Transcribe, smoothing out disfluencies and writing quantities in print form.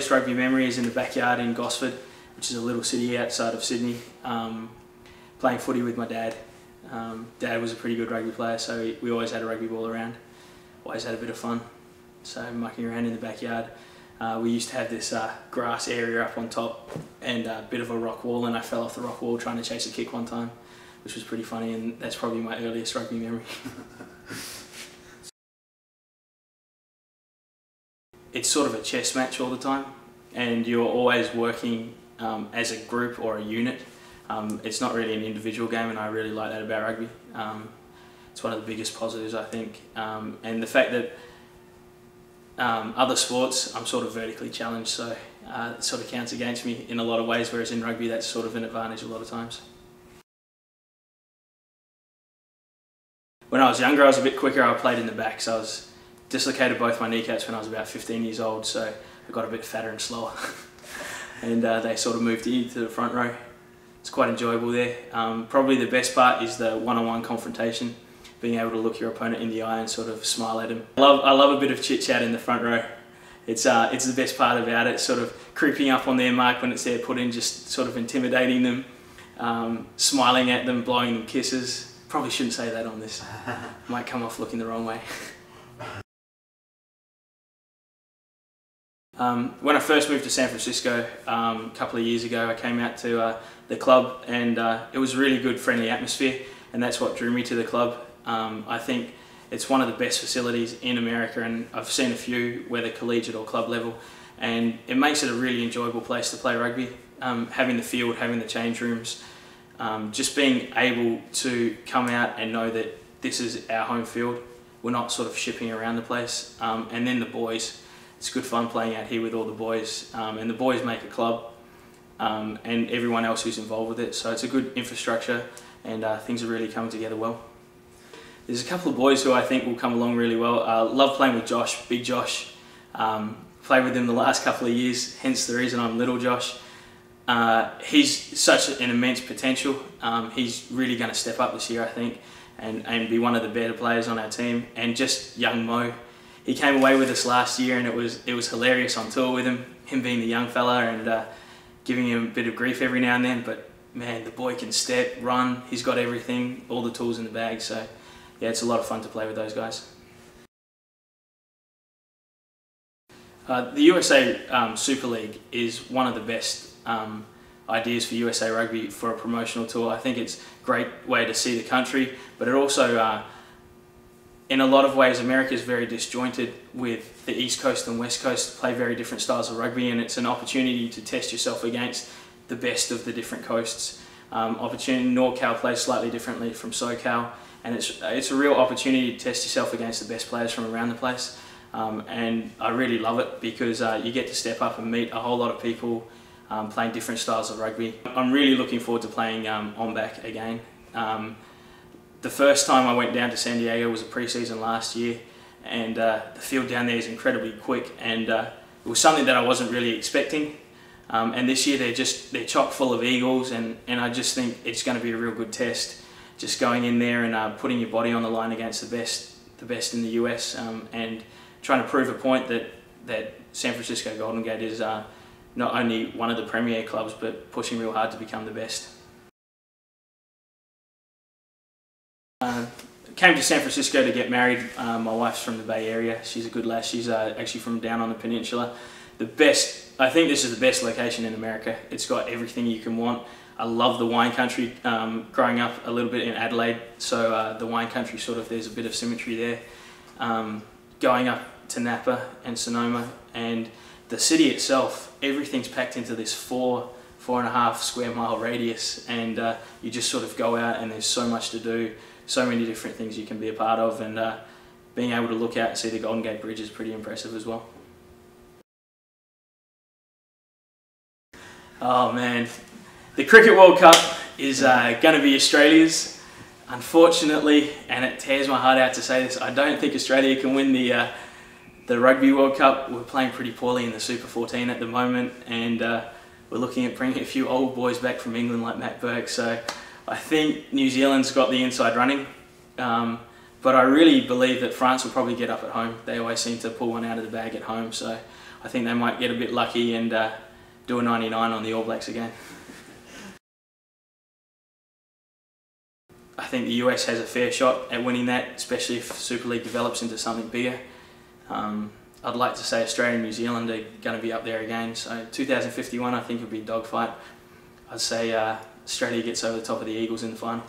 earliest rugby memory is in the backyard in Gosford, which is a little city outside of Sydney, playing footy with my dad. Dad was a pretty good rugby player, so we always had a rugby ball around, always had a bit of fun. So mucking around in the backyard. We used to have this grass area up on top and a bit of a rock wall, and I fell off the rock wall trying to chase a kick one time, which was pretty funny, and that's probably my earliest rugby memory. It's sort of a chess match all the time, and you're always working as a group or a unit. It's not really an individual game, and I really like that about rugby. It's one of the biggest positives, I think, and the fact that other sports I'm sort of vertically challenged, so it sort of counts against me in a lot of ways, whereas in rugby that's sort of an advantage a lot of times. When I was younger I was a bit quicker. I played in the back, so I was dislocated both my kneecaps when I was about 15 years old, so I got a bit fatter and slower. And they sort of moved into the front row. It's quite enjoyable there. Probably the best part is the one-on-one confrontation, being able to look your opponent in the eye and sort of smile at him. I love a bit of chit-chat in the front row. It's the best part about it, sort of creeping up on their mark when it's their put in, just sort of intimidating them, smiling at them, blowing them kisses. Probably shouldn't say that on this. Might come off looking the wrong way. When I first moved to San Francisco a couple of years ago, I came out to the club, and it was a really good, friendly atmosphere, and that's what drew me to the club. I think it's one of the best facilities in America, and I've seen a few, whether collegiate or club level, and it makes it a really enjoyable place to play rugby. Having the field, having the change rooms, just being able to come out and know that this is our home field. We're not sort of shipping around the place. And then the boys. It's good fun playing out here with all the boys, and the boys make a club, and everyone else who's involved with it. So it's a good infrastructure, and things are really coming together well. There's a couple of boys who I think will come along really well. I love playing with Josh, Big Josh. Played with him the last couple of years, hence the reason I'm Little Josh. He's such an immense potential. He's really going to step up this year, I think, and be one of the better players on our team. And just young Mo. He came away with us last year, and it was hilarious on tour with him being the young fella, and giving him a bit of grief every now and then. But man, the boy can step, run, he's got everything, all the tools in the bag. So yeah, it's a lot of fun to play with those guys. The USA Super League is one of the best ideas for USA Rugby for a promotional tour. I think it's a great way to see the country, but it also in a lot of ways, America is very disjointed, with the East Coast and West Coast play very different styles of rugby, and it's an opportunity to test yourself against the best of the different coasts. NorCal plays slightly differently from SoCal, and it's a real opportunity to test yourself against the best players from around the place. And I really love it because you get to step up and meet a whole lot of people playing different styles of rugby. I'm really looking forward to playing on back again. The first time I went down to San Diego was a pre-season last year, and the field down there is incredibly quick, and it was something that I wasn't really expecting. And this year they're chock full of Eagles, and I just think it's going to be a real good test, just going in there and putting your body on the line against the best in the US, and trying to prove a point that San Francisco Golden Gate is not only one of the premier clubs, but pushing real hard to become the best. Came to San Francisco to get married. My wife's from the Bay Area. She's a good lass. She's actually from down on the peninsula. I think this is the best location in America. It's got everything you can want. I love the wine country. Growing up a little bit in Adelaide, so the wine country there's a bit of symmetry there. Going up to Napa and Sonoma, and the city itself, everything's packed into this 4.5 square mile radius, and you just sort of go out and there's so much to do, so many different things you can be a part of, and being able to look out and see the Golden Gate Bridge is pretty impressive as well. Oh man, the Cricket World Cup is going to be Australia's. Unfortunately, and it tears my heart out to say this, I don't think Australia can win the Rugby World Cup. We're playing pretty poorly in the Super 14 at the moment, and we're looking at bringing a few old boys back from England like Matt Burke. So I think New Zealand's got the inside running, but I really believe that France will probably get up at home. They always seem to pull one out of the bag at home, so I think they might get a bit lucky and do a 99 on the All Blacks again. I think the US has a fair shot at winning that, especially if Super League develops into something bigger. I'd like to say Australia and New Zealand are going to be up there again, so 2051 I think will be a dogfight. I'd say Australia gets over the top of the Eagles in the final.